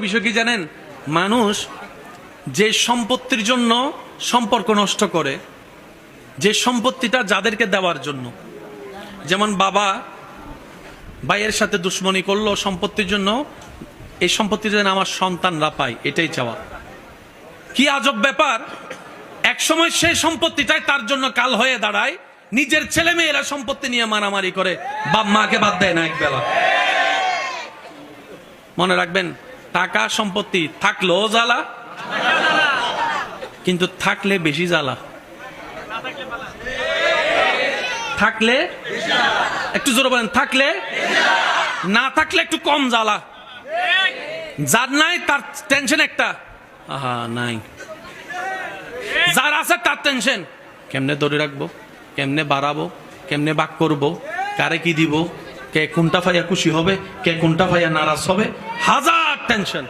বিষয় কি জানেন, মানুষ যে সম্পত্তির জন্য সম্পর্ক নষ্ট করে, যে সম্পত্তিটা যাদেরকে দেওয়ার জন্য, যেমন বাবা ভাইয়ের সাথে দুশ্মনী করলো সম্পত্তির জন্য, এই সম্পত্তি যেন আমার সন্তানরা পায়, এটাই চাওয়া। কি আজব ব্যাপার, একসময় সেই সম্পত্তিটাই তার জন্য কাল হয়ে দাঁড়ায়, নিজের ছেলে মেয়েরা সম্পত্তি নিয়ে মারামারি করে, বাপ মাকে বাদ দেয় না একবেলা। মনে রাখবেন, টাকা সম্পত্তি থাকলেও জ্বালা, কিন্তু থাকলে বেশি জ্বালা। থাকলে একটু জোরে বলেন, থাকলে না থাকলে একটু কম জ্বালা। যার নাই তার টেনশন একটা, আহা নাই। যার আছে তার টেনশন, কেমনে ধরে রাখবো, কেমনে বাড়াবো, কেমনে বাক করবো, কারে কি দিব, কে কোনটা ফাইয়া খুশি হবে, কে কোনটা ফাইয়া নারাজ হবে, হাজার টেনশন।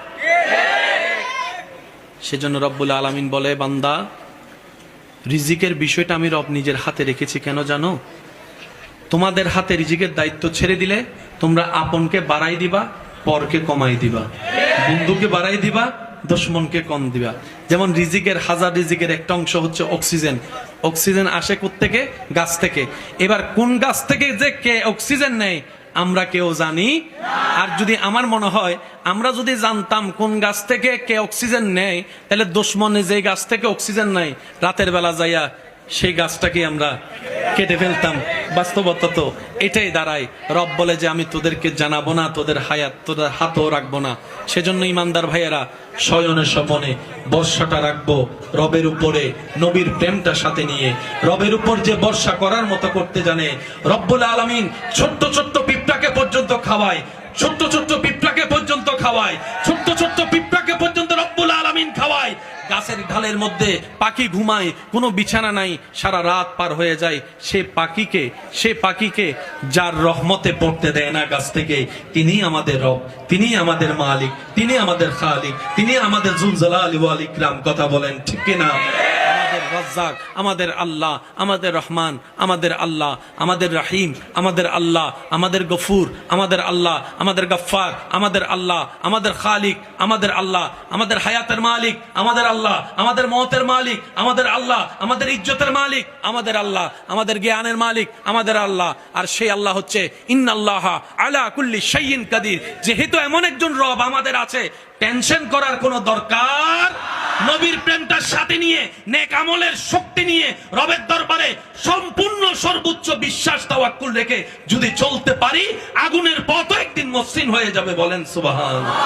সেজন্য রব্বুল আলামিন বলে, বান্দা রিজিকের বিষয়টা আমি রব নিজের হাতে রেখেছি। কেন জানো? তোমাদের হাতে রিজিকের দায়িত্ব ছেড়ে দিলে তোমরা আপনকে বাড়াই দিবা, পরকে কমাই দিবা, বন্ধুকে বাড়াই দিবা, দুশমনকে কম দিবা। যেমন রিজিকের হাজার রিজিকের একটা অংশ হচ্ছে অক্সিজেন। অক্সিজেন আসে কোত্থেকে? গাছ থেকে। এবার কোন গাছ থেকে যে কে অক্সিজেন নেয় আমরা কেউ জানি? আর যদি আমার মনে হয় আমরা যদি জানতাম কোন গাছ থেকে কে অক্সিজেন নেয়, তাহলে দুশমনে যে গাছ থেকে অক্সিজেন নেয়, রাতের বেলা যাইয়া সেই গাছটাকে আমরা কেটে ফেলতাম। বাস্তবতা তো এটাই দাঁড়ায়। রব বলে যে আমি তোদেরকে জানাবো না, তোদের হায়াত তোদের হাতও রাখবো না। সেজন্য ইমানদার ভাইয়েরা, শয়নে স্বপনে বর্ষাটা রাখবো রবের উপরে, নবীর প্রেমটা সাথে নিয়ে। রবের উপর যে বর্ষা করার মতো করতে জানে, রব্বুল আলামিন ছোট্ট ছোট্ট পিঁপড়াকে পর্যন্ত খাওয়ায়, ছোট্ট ছোট্ট পিঁপড়াকে পর্যন্ত খাওয়ায়, ছোট্ট ছোট্ট পিঁপড়াকে পর্যন্ত রব্বুল আলামিন খাওয়ায়। গাছের ঢালের মধ্যে পাখি ঘুমায়, কোনো বিছানা নাই, সারা রাত পার হয়ে যায়। সে পাখিকে যার রহমতে পড়তে দেয় না গাছ থেকে, তিনি আমাদের রব, তিনি আমাদের মালিক, তিনি আমাদের খালিক, তিনি আমাদের যুল জালালি ওয়াল ইকরাম। কথা বলেন ঠিক কিনা? আমাদের রাজ্জাক, আমাদের আল্লাহ, আমাদের রহমান, আমাদের আল্লাহ, আমাদের রাহিম, আমাদের আল্লাহ, আমাদের গফুর, আমাদের আল্লাহ, আমাদের গফফার, আমাদের আল্লাহ, আমাদের খালিক, আমাদের আল্লাহ, আমাদের হায়াতের মালিক, আমাদের আল্লাহ, আমাদের মওতের মালিক, আমাদের আল্লাহ, আমাদের ইজ্জতের মালিক, আমাদের আল্লাহ, আমাদের জ্ঞানের মালিক, আমাদের আল্লাহ। আর সেই আল্লাহ হচ্ছে ইন্নাল্লাহা আলা কুল্লি শাইইন কাদির। যেহেতু এমন একজন রব আমাদের আছে, টেনশন করার কোনো দরকার। নবীর প্রেমটার সাথে নিয়ে, নেক আমলের শক্তি নিয়ে, রবের দরবারে সম্পূর্ণ সর্বোচ্চ বিশ্বাস তাওয়াক্কুল রেখে যদি চলতে পারি, আগুনের পথ একদিন মসৃণ হয়ে যাবে। বলেন সুবহানাল্লাহ।